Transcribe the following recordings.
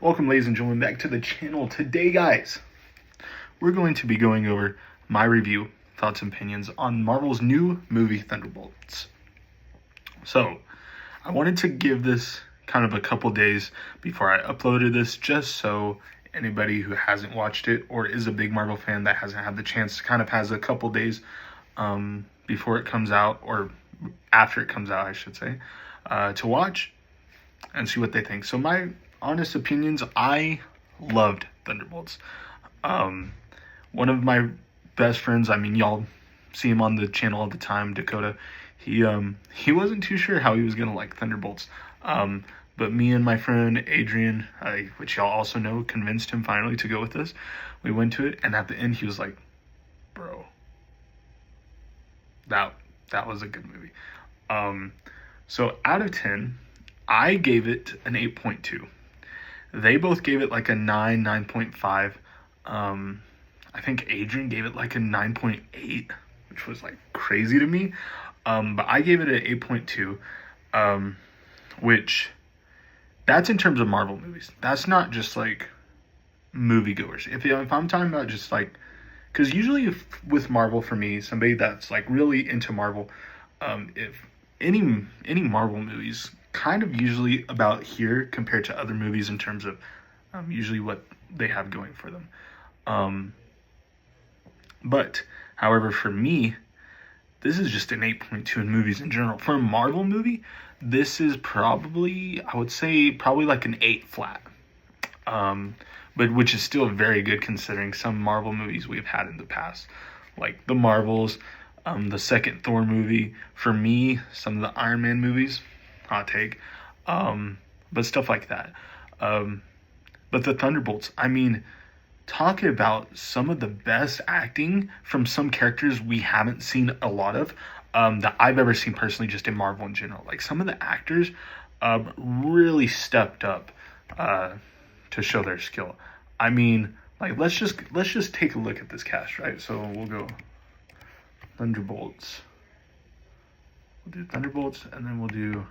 Welcome, ladies and gentlemen, back to the channel. Today, guys, we're going to be going over my review, thoughts, and opinions on Marvel's new movie, Thunderbolts. So, I wanted to give this kind of a couple days before I uploaded this, just so anybody who hasn't watched it or is a big Marvel fan that hasn't had the chance to kind of has a couple days before it comes out, or after it comes out, I should say, to watch and see what they think. So my honest opinions, I loved Thunderbolts. One of my best friends, I mean, y'all see him on the channel all the time, Dakota, he wasn't too sure how he was gonna like Thunderbolts. But me and my friend Adrian, which y'all also know, convinced him finally to go with us. We went to it, and at the end he was like, bro, that was a good movie. So out of 10, I gave it an 8.2. They both gave it like a 9, 9.5. I think Adrian gave it like a 9.8, which was like crazy to me. But I gave it an 8.2, which that's in terms of Marvel movies. That's not just like moviegoers. If I'm talking about just like, because usually with Marvel, for me, somebody that's like really into Marvel, if any Marvel movies kind of usually about here compared to other movies in terms of usually what they have going for them. But however, for me, this is just an 8.2 in movies in general. For a Marvel movie, this is probably, I would say, probably like an 8 flat. But which is still very good considering some Marvel movies we've had in the past. Like the Marvels, the second Thor movie. For me, some of the Iron Man movies, hot take. But stuff like that. But the Thunderbolts, I mean, talking about some of the best acting from some characters we haven't seen a lot of, that I've ever seen personally, just in Marvel in general. Like some of the actors really stepped up to show their skill. I mean, like let's just take a look at this cast, right? So we'll go Thunderbolts. We'll do Thunderbolts, and then we'll do,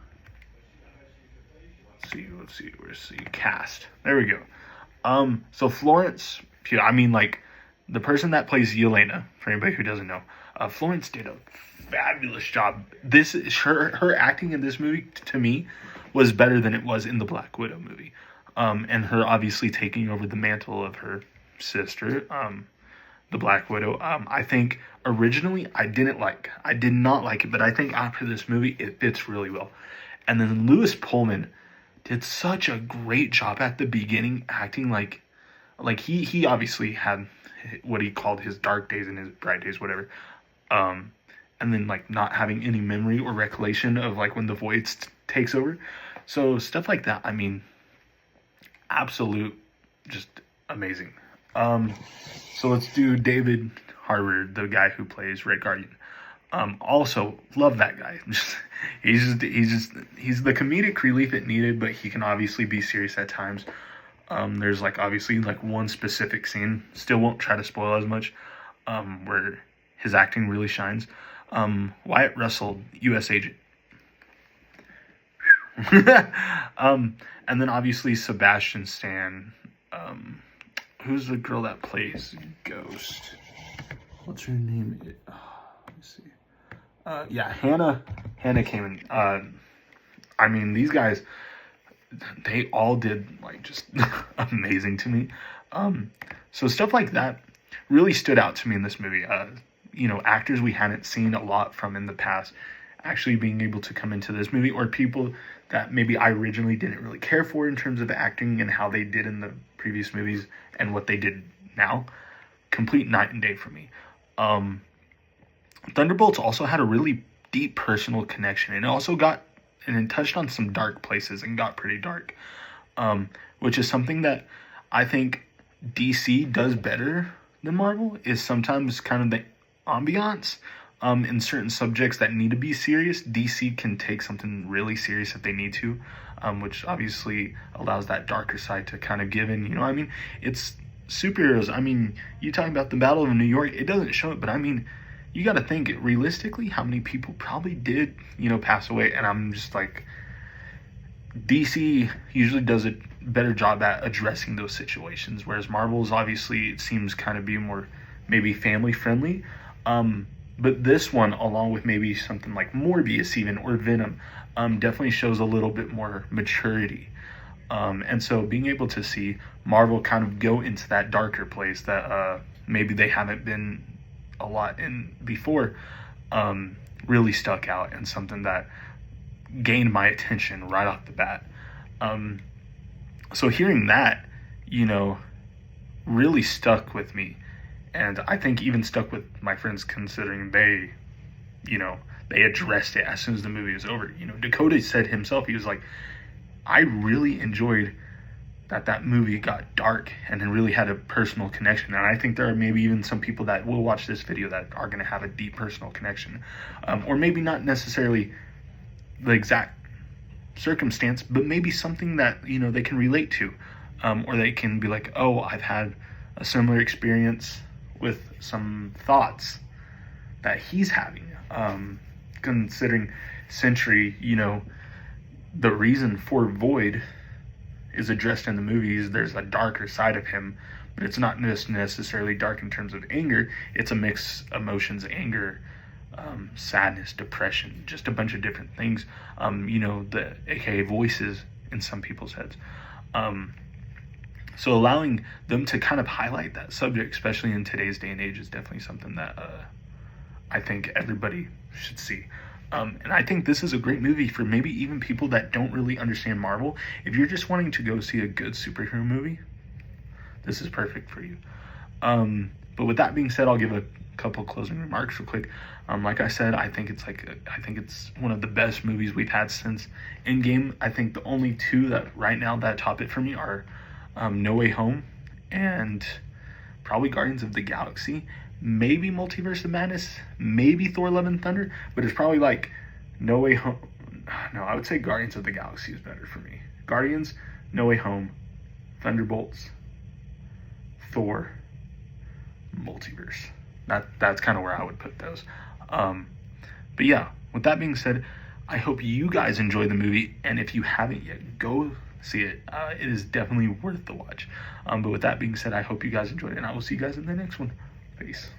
let's see, cast. There we go. So Florence Pugh, I mean, like, the person that plays Yelena, for anybody who doesn't know, Florence did a fabulous job. Her acting in this movie, to me, was better than it was in the Black Widow movie. And her obviously taking over the mantle of her sister, the Black Widow. I think originally I did not like it, but I think after this movie it fits really well. And then Lewis Pullman did such a great job at the beginning, acting like he obviously had what he called his dark days and his bright days, whatever. And then like not having any memory or recollection of like when the void takes over. So stuff like that, I mean, absolute, just amazing. So let's do David Harbour, the guy who plays Red Guardian. Also love that guy. he's the comedic relief it needed, but he can obviously be serious at times. There's like obviously like one specific scene, still won't try to spoil as much, where his acting really shines. Wyatt Russell, U.S. agent. And then obviously Sebastian Stan, who's the girl that plays Ghost? What's her name? Let me see. Yeah, Hannah came in. I mean, these guys, they all did like just amazing to me. So stuff like that really stood out to me in this movie. Actors we hadn't seen a lot from in the past actually being able to come into this movie, or people that maybe I originally didn't really care for in terms of acting and how they did in the previous movies and what they did now. Complete night and day for me. Thunderbolts also had a really deep personal connection, and it touched on some dark places and got pretty dark, which is something that I think DC does better than Marvel, is sometimes kind of the ambiance. In certain subjects that need to be serious, DC can take something really serious if they need to, which obviously allows that darker side to kind of give in. You know what I mean? It's superheroes. I mean, you talking about the Battle of New York, it doesn't show it, but I mean, you got to think realistically how many people probably did, pass away. And I'm just like, DC usually does a better job at addressing those situations, whereas Marvel's obviously, it seems, kind of be more maybe family friendly. But this one, along with maybe something like Morbius even, or Venom, definitely shows a little bit more maturity. And so being able to see Marvel kind of go into that darker place that maybe they haven't been a lot in before, really stuck out, and something that gained my attention right off the bat. So hearing that, really stuck with me. And I think even stuck with my friends, considering they addressed it as soon as the movie was over. Dakota said himself, he was like, I really enjoyed that movie got dark and then really had a personal connection. And I think there are maybe even some people that will watch this video that are going to have a deep personal connection. Or maybe not necessarily the exact circumstance, but maybe something that, they can relate to. Or they can be like, oh, I've had a similar experience with some thoughts that he's having. Considering Sentry, the reason for Void is addressed in the movies. There's a darker side of him, but it's not just necessarily dark in terms of anger. It's a mix of emotions, anger, sadness, depression, just a bunch of different things. The AKA voices in some people's heads. So allowing them to kind of highlight that subject, especially in today's day and age, is definitely something that I think everybody should see. And I think this is a great movie for maybe even people that don't really understand Marvel. If you're just wanting to go see a good superhero movie, this is perfect for you. But with that being said, I'll give a couple closing remarks real quick. Like I said, I think it's one of the best movies we've had since Endgame. I think the only two that right now that top it for me are No Way Home and probably Guardians of the Galaxy. Maybe Multiverse of Madness, maybe Thor: Love and Thunder, but it's probably like No Way Home. No, I would say Guardians of the Galaxy is better for me. Guardians, No Way Home, Thunderbolts, Thor, Multiverse. That's kind of where I would put those. But yeah, with that being said, I hope you guys enjoy the movie, and if you haven't yet, go see it. It is definitely worth the watch. But with that being said, I hope you guys enjoyed it, and I will see you guys in the next one. Peace.